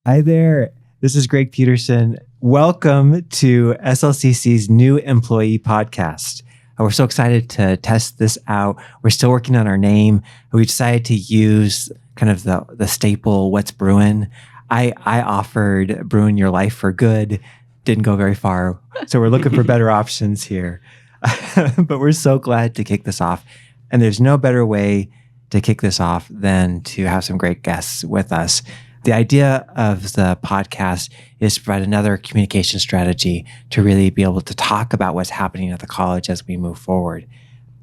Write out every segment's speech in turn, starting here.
Hi there. This is Greg Peterson. Welcome to SLCC's new employee podcast. We're so excited to test this out. We're still working on our name. We decided to use kind of the staple, what's brewing. I offered brewing your life for good. Didn't go very far. So we're looking for better options here. But we're so glad to kick this off. And there's no better way to kick this off than to have some great guests with us. The idea of the podcast is to provide another communication strategy to really be able to talk about what's happening at the college as we move forward.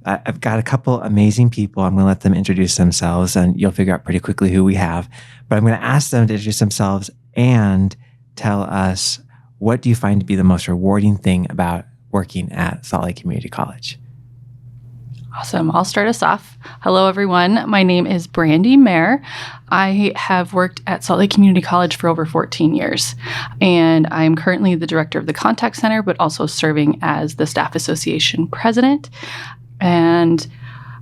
I've got a couple amazing people. I'm going to let them introduce themselves, and you'll figure out pretty quickly who we have. But I'm going to ask them to introduce themselves and tell us, what do you find to be the most rewarding thing about working at Salt Lake Community College? Awesome. I'll start us off. Hello, everyone. My name is Brandy Mayer. I have worked at Salt Lake Community College for over 14 years, and I'm currently the director of the contact center, but also serving as the staff association president. And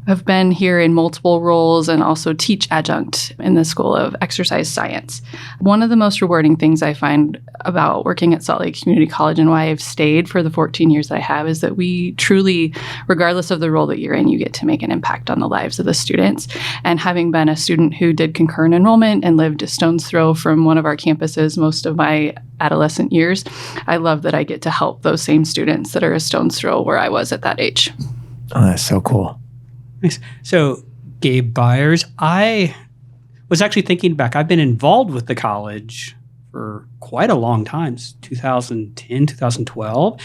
I've been here in multiple roles and also teach adjunct in the School of Exercise Science. One of the most rewarding things I find about working at Salt Lake Community College and why I've stayed for the 14 years I have is that we truly, regardless of the role that you're in, you get to make an impact on the lives of the students. And having been a student who did concurrent enrollment and lived a stone's throw from one of our campuses most of my adolescent years, I love that I get to help those same students that are a stone's throw where I was at that age. Oh, that's so cool. Nice. So, Gabe Byers, I was actually thinking back. I've been involved with the college for quite a long time, 2010, 2012,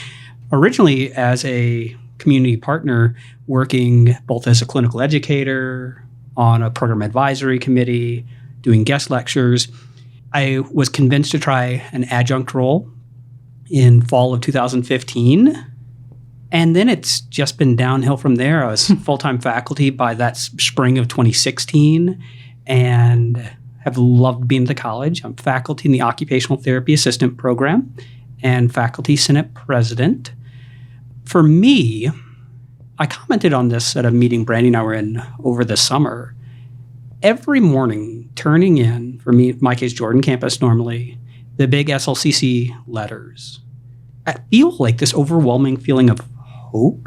originally as a community partner, working both as a clinical educator, on a program advisory committee, doing guest lectures. I was convinced to try an adjunct role in fall of 2015. And then it's just been downhill from there. I was full-time faculty by that spring of 2016 and have loved being at the college. I'm faculty in the Occupational Therapy Assistant Program and faculty senate president. For me, I commented on this at a meeting Brandy and I were in over the summer. Every morning, turning in, for me, my case, Jordan campus normally, the big SLCC letters, I feel like this overwhelming feeling of hope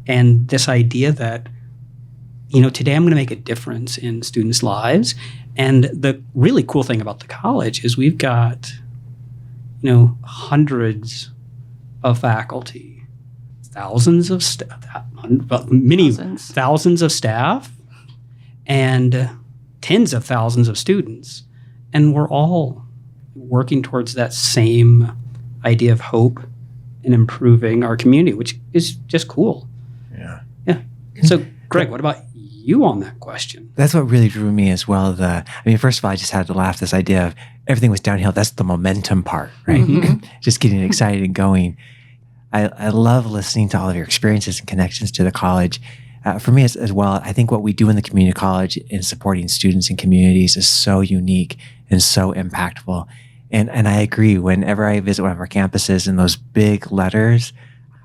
and this idea that, today I'm going to make a difference in students' lives. And the really cool thing about the college is we've got, hundreds of faculty, thousands of thousands of staff, and tens of thousands of students. And we're all working towards that same idea of hope and improving our community, which is just cool. Yeah. So, Greg, what about you on that question? That's what really drew me as well. First of all, I just had to laugh. This idea of everything was downhill. That's the momentum part, right? Mm-hmm. Just getting excited and going. I love listening to all of your experiences and connections to the college. For me as well, I think what we do in the community college in supporting students and communities is so unique and so impactful. And I agree, whenever I visit one of our campuses, and those big letters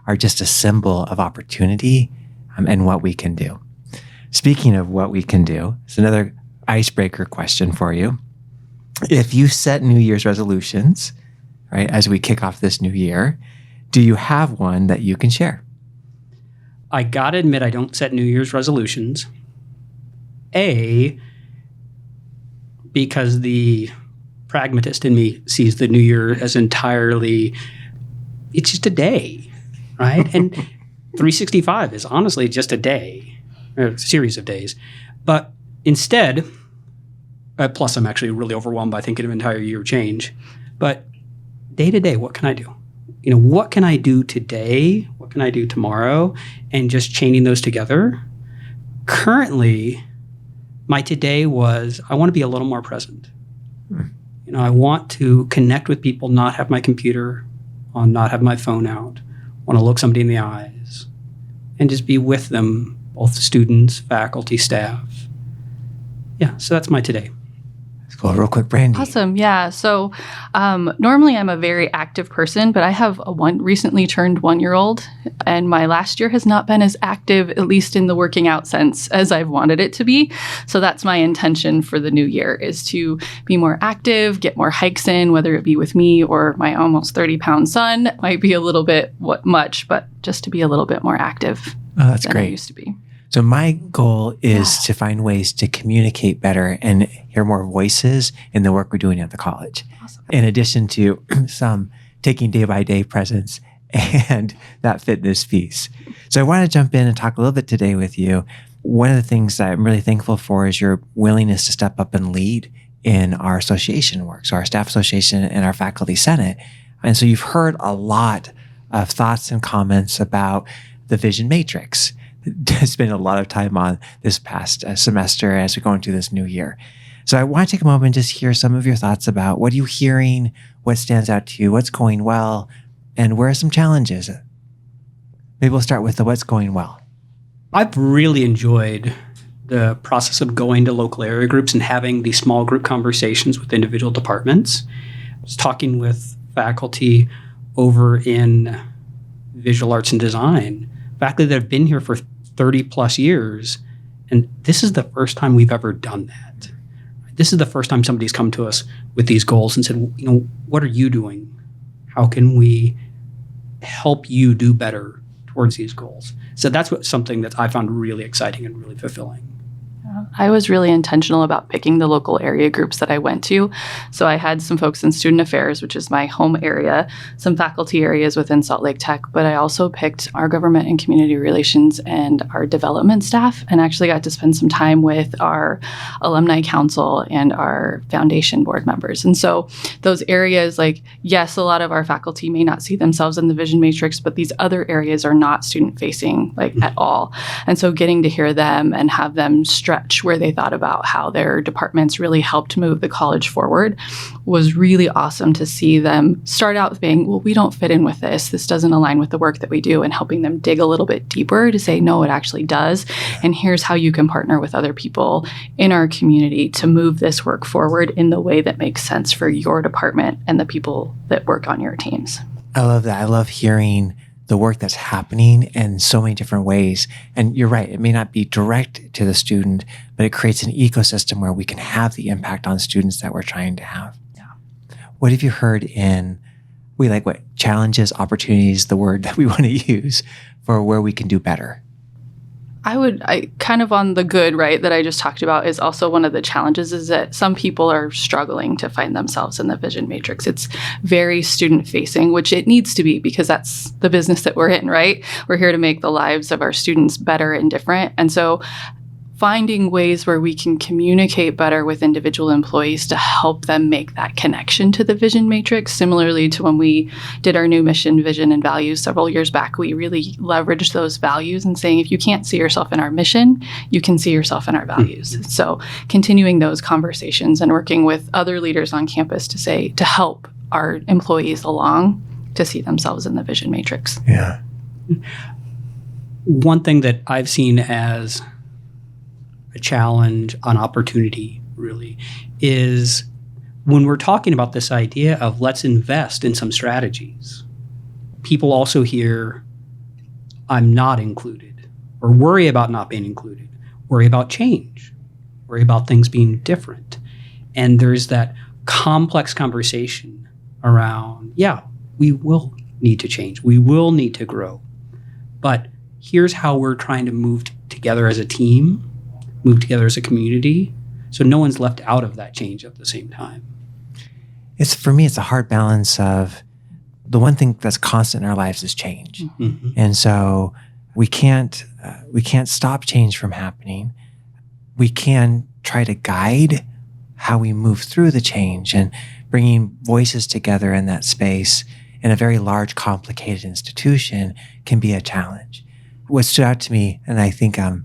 are just a symbol of opportunity and what we can do. Speaking of what we can do, it's another icebreaker question for you. If you set New Year's resolutions, right, as we kick off this new year, do you have one that you can share? I gotta admit, I don't set New Year's resolutions. Because the pragmatist in me sees the new year as entirely, it's just a day, right? And 365 is honestly just a day, or a series of days. But instead, plus I'm actually really overwhelmed by thinking of entire year change, but day to day, what can I do? What can I do today? What can I do tomorrow? And just chaining those together. Currently, my today was, I want to be a little more present. I want to connect with people, not have my computer on, not have my phone out. Want to look somebody in the eyes and just be with them, both students, faculty, staff. Yeah, so that's my today. Cool. Real quick, Brandy. Awesome. Yeah. So normally I'm a very active person, but I have a recently turned 1-year-old, and my last year has not been as active, at least in the working out sense, as I've wanted it to be. So that's my intention for the new year, is to be more active, get more hikes in, whether it be with me or my almost 30-pound son. Might be a little bit much, but just to be a little bit more active that's than great. I used to be. So my goal is to find ways to communicate better and hear more voices in the work we're doing at the college. Awesome. In addition to some taking day-by-day presence and that fitness piece. So I want to jump in and talk a little bit today with you. One of the things that I'm really thankful for is your willingness to step up and lead in our association work, so our staff association and our faculty senate. And so you've heard a lot of thoughts and comments about the vision matrix. Spent a lot of time on this past semester as we're going through this new year. So I want to take a moment and just hear some of your thoughts about what are you hearing, what stands out to you, what's going well, and where are some challenges? Maybe we'll start with the what's going well. I've really enjoyed the process of going to local area groups and having these small group conversations with individual departments. I was talking with faculty over in visual arts and design, faculty that have been here for 30 plus years. And this is the first time we've ever done that. This is the first time somebody's come to us with these goals and said, what are you doing? How can we help you do better towards these goals? So that's something that I found really exciting and really fulfilling. I was really intentional about picking the local area groups that I went to. So I had some folks in student affairs, which is my home area, some faculty areas within Salt Lake Tech, but I also picked our government and community relations and our development staff, and actually got to spend some time with our alumni council and our foundation board members. And so those areas, like, yes, a lot of our faculty may not see themselves in the vision matrix, but these other areas are not student facing at all. And so getting to hear them and have them stretch where they thought about how their departments really helped move the college forward was really awesome to see them start out with being, well, we don't fit in with this. This doesn't align with the work that we do, and helping them dig a little bit deeper to say, no, it actually does. And here's how you can partner with other people in our community to move this work forward in the way that makes sense for your department and the people that work on your teams. I love that. I love hearing the work that's happening in so many different ways. And you're right, it may not be direct to the student, but it creates an ecosystem where we can have the impact on students that we're trying to have. Yeah. What have you heard in, challenges, opportunities, the word that we want to use for where we can do better? I kind of on the good, right, that I just talked about is also one of the challenges is that some people are struggling to find themselves in the vision matrix. It's very student facing, which it needs to be because that's the business that we're in, right? We're here to make the lives of our students better and different. And so finding ways where we can communicate better with individual employees to help them make that connection to the vision matrix. Similarly to when we did our new mission, vision, and values several years back, we really leveraged those values and saying, if you can't see yourself in our mission, you can see yourself in our values. So continuing those conversations and working with other leaders on campus to help our employees along to see themselves in the vision matrix. Yeah. One thing that I've seen as a challenge, an opportunity, really, is when we're talking about this idea of let's invest in some strategies, people also hear, I'm not included, or worry about not being included, worry about change, worry about things being different. And there's that complex conversation around, we will need to change, we will need to grow, but here's how we're trying to move together as a team, move together as a community, so no one's left out of that change at the same time. For me, it's a hard balance of the one thing that's constant in our lives is change. Mm-hmm. And so we can't stop change from happening. We can try to guide how we move through the change, and bringing voices together in that space in a very large, complicated institution can be a challenge. What stood out to me, and I think I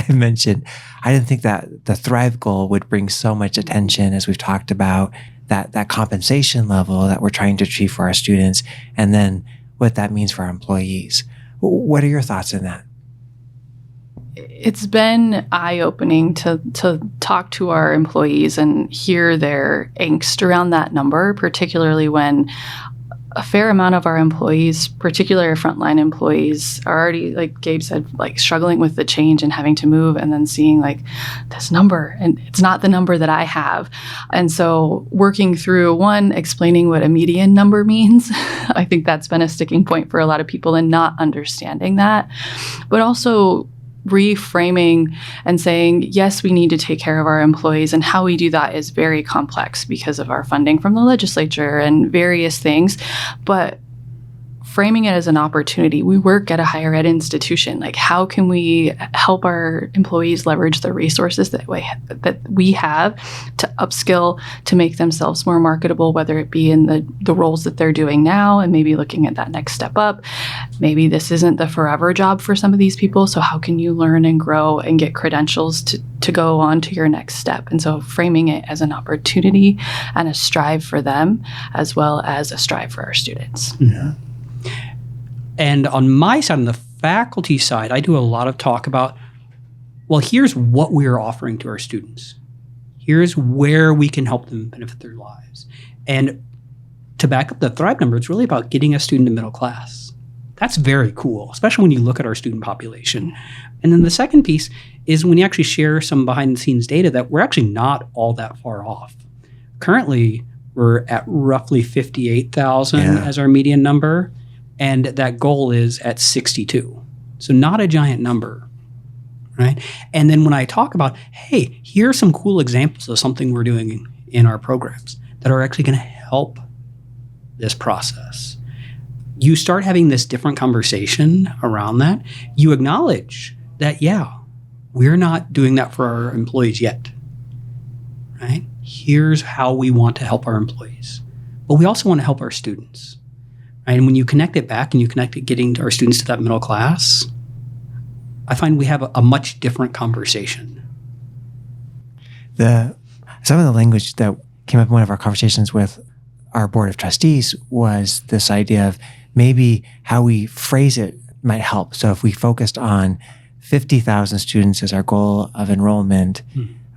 mentioned, I didn't think that the Thrive goal would bring so much attention as we've talked about that compensation level that we're trying to achieve for our students, and then what that means for our employees. What are your thoughts on that? it's been eye-opening to talk to our employees and hear their angst around that number, particularly when a fair amount of our employees, particularly our frontline employees, are already, like Gabe said, like struggling with the change and having to move, and then seeing like this number, and it's not the number that I have. And so working through, one, explaining what a median number means. I think that's been a sticking point for a lot of people in not understanding that, but also reframing and saying, yes, we need to take care of our employees, and how we do that is very complex because of our funding from the legislature and various things, but framing it as an opportunity. We work at a higher ed institution. Like, how can we help our employees leverage the resources that we have to upskill, to make themselves more marketable, whether it be in the roles that they're doing now and maybe looking at that next step up. Maybe this isn't the forever job for some of these people. So how can you learn and grow and get credentials to go on to your next step? And so framing it as an opportunity and a strive for them, as well as a strive for our students. Yeah. And on my side, on the faculty side, I do a lot of talk about, well, here's what we're offering to our students. Here's where we can help them benefit their lives. And to back up the Thrive number, it's really about getting a student to middle class. That's very cool, especially when you look at our student population. And then the second piece is when you actually share some behind the scenes data that we're actually not all that far off. Currently, we're at roughly 58,000 as our median number. And that goal is at 62. So not a giant number, right? And then when I talk about, hey, here are some cool examples of something we're doing in our programs that are actually going to help this process, you start having this different conversation around that. You acknowledge that, yeah, we're not doing that for our employees yet, right? Here's how we want to help our employees. But we also want to help our students. And when you connect it back and you connect it getting our students to that middle class, I find we have a much different conversation. Some of the language that came up in one of our conversations with our board of trustees was this idea of maybe how we phrase it might help. So if we focused on 50,000 students as our goal of enrollment,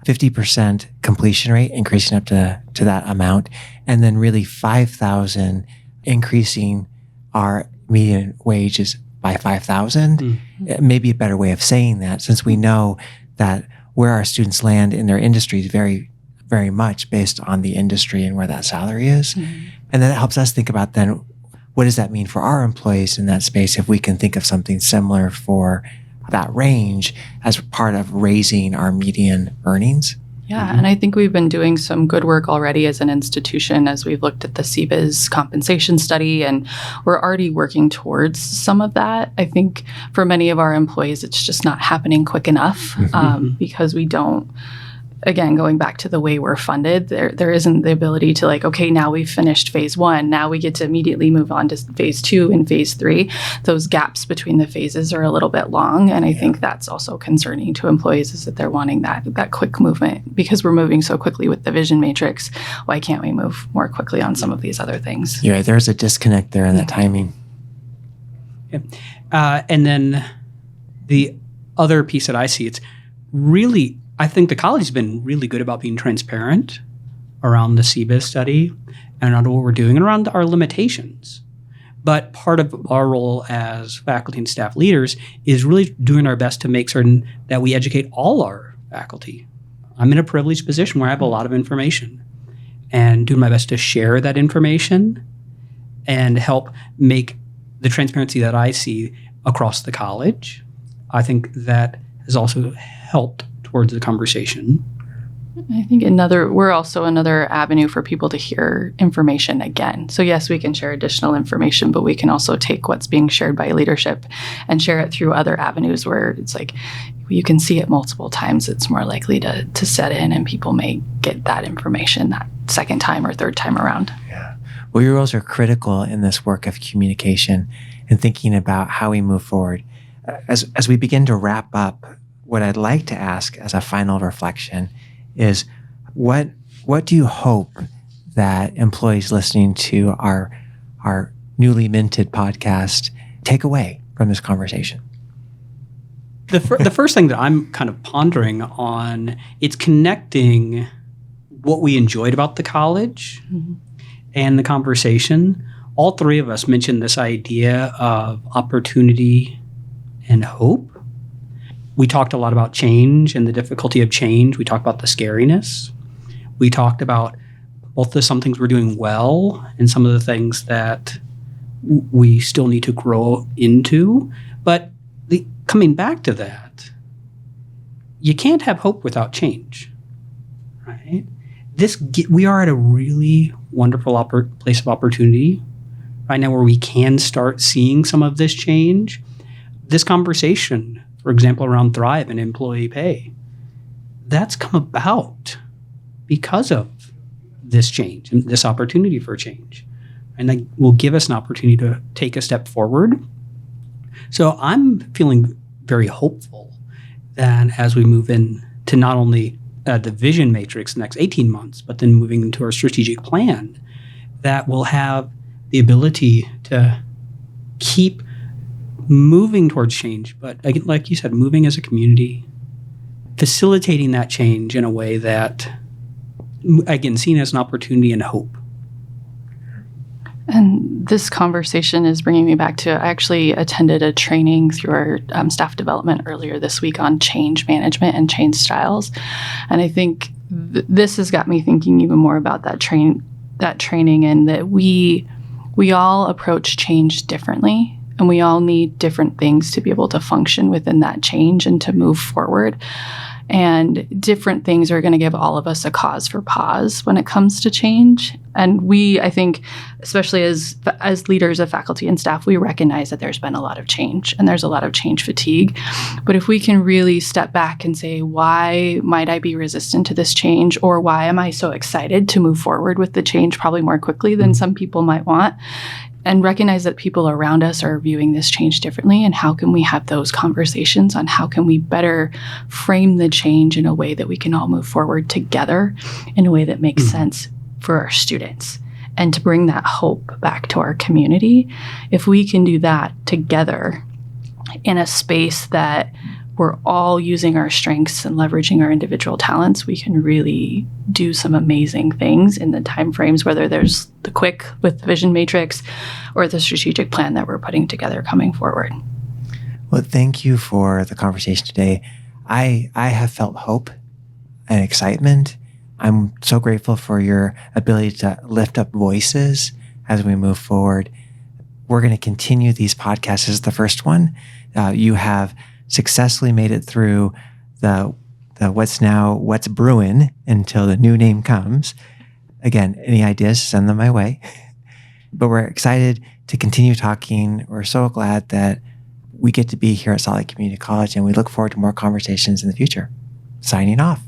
50% completion rate, increasing up to that amount, and then really 5,000 increasing our median wages by 5,000, maybe a better way of saying that, since we know that where our students land in their industry is very, very much based on the industry and where that salary is. And then it helps us think about then, what does that mean for our employees in that space if we can think of something similar for that range as part of raising our median earnings? Yeah, and I think we've been doing some good work already as an institution as we've looked at the CBIZ compensation study, and we're already working towards some of that. I think for many of our employees, it's just not happening quick enough because we don't, again, going back to the way we're funded, there isn't the ability to like, okay, now we've finished phase 1. Now we get to immediately move on to phase 2 and phase 3. Those gaps between the phases are a little bit long. And I think that's also concerning to employees, is that they're wanting that quick movement. Because we're moving so quickly with the vision matrix, why can't we move more quickly on some of these other things? Yeah, there's a disconnect there in that timing. And then the other piece that I see, it's really, I think the college has been really good about being transparent around the CBIZ study and around what we're doing and around our limitations. But part of our role as faculty and staff leaders is really doing our best to make certain that we educate all our faculty. I'm in a privileged position where I have a lot of information, and doing my best to share that information and help make the transparency that I see across the college. I think that has also helped towards the conversation. I think we're also another avenue for people to hear information again. So yes, we can share additional information, but we can also take what's being shared by leadership and share it through other avenues where it's like, you can see it multiple times. It's more likely to set in, and people may get that information that second time or third time around. Yeah. Well, your roles are critical in this work of communication and thinking about how we move forward. As we begin to wrap up, what I'd like to ask as a final reflection is, what do you hope that employees listening to our newly minted podcast take away from this conversation? The first thing that I'm kind of pondering on, it's connecting what we enjoyed about the college and the conversation. All three of us mentioned this idea of opportunity and hope. We talked a lot about change and the difficulty of change. We talked about the scariness. We talked about both some things we're doing well and some of the things that we still need to grow into. But coming back to that, you can't have hope without change, right? We are at a really wonderful place of opportunity right now where we can start seeing some of this change. This conversation, for example, around Thrive and employee pay, that's come about because of this change and this opportunity for change. And that will give us an opportunity to take a step forward. So I'm feeling very hopeful that as we move into not only the vision matrix the next 18 months, but then moving into our strategic plan, that we'll have the ability to keep moving towards change. But again, like you said, moving as a community, facilitating that change in a way that, again, seen as an opportunity and hope. And this conversation is bringing me back to, I actually attended a training through our staff development earlier this week on change management and change styles. And I think this has got me thinking even more about that training, and that we all approach change differently, and we all need different things to be able to function within that change and to move forward. And different things are going to give all of us a cause for pause when it comes to change. And we, I think, especially as leaders of faculty and staff, we recognize that there's been a lot of change and there's a lot of change fatigue. But if we can really step back and say, why might I be resistant to this change? Or why am I so excited to move forward with the change probably more quickly than some people might want? And recognize that people around us are viewing this change differently, and how can we have those conversations on how can we better frame the change in a way that we can all move forward together in a way that makes sense for our students, and to bring that hope back to our community. If we can do that together in a space that we're all using our strengths and leveraging our individual talents, we can really do some amazing things in the timeframes, whether there's the quick with the vision matrix or the strategic plan that we're putting together coming forward. Well, thank you for the conversation today. I have felt hope and excitement. I'm so grateful for your ability to lift up voices as we move forward. We're going to continue these podcasts. This is the first one. You have successfully made it through the what's brewing until the new name comes. Again, any ideas, send them my way. But we're excited to continue talking. We're so glad that we get to be here at Salt Lake Community College, and we look forward to more conversations in the future. Signing off.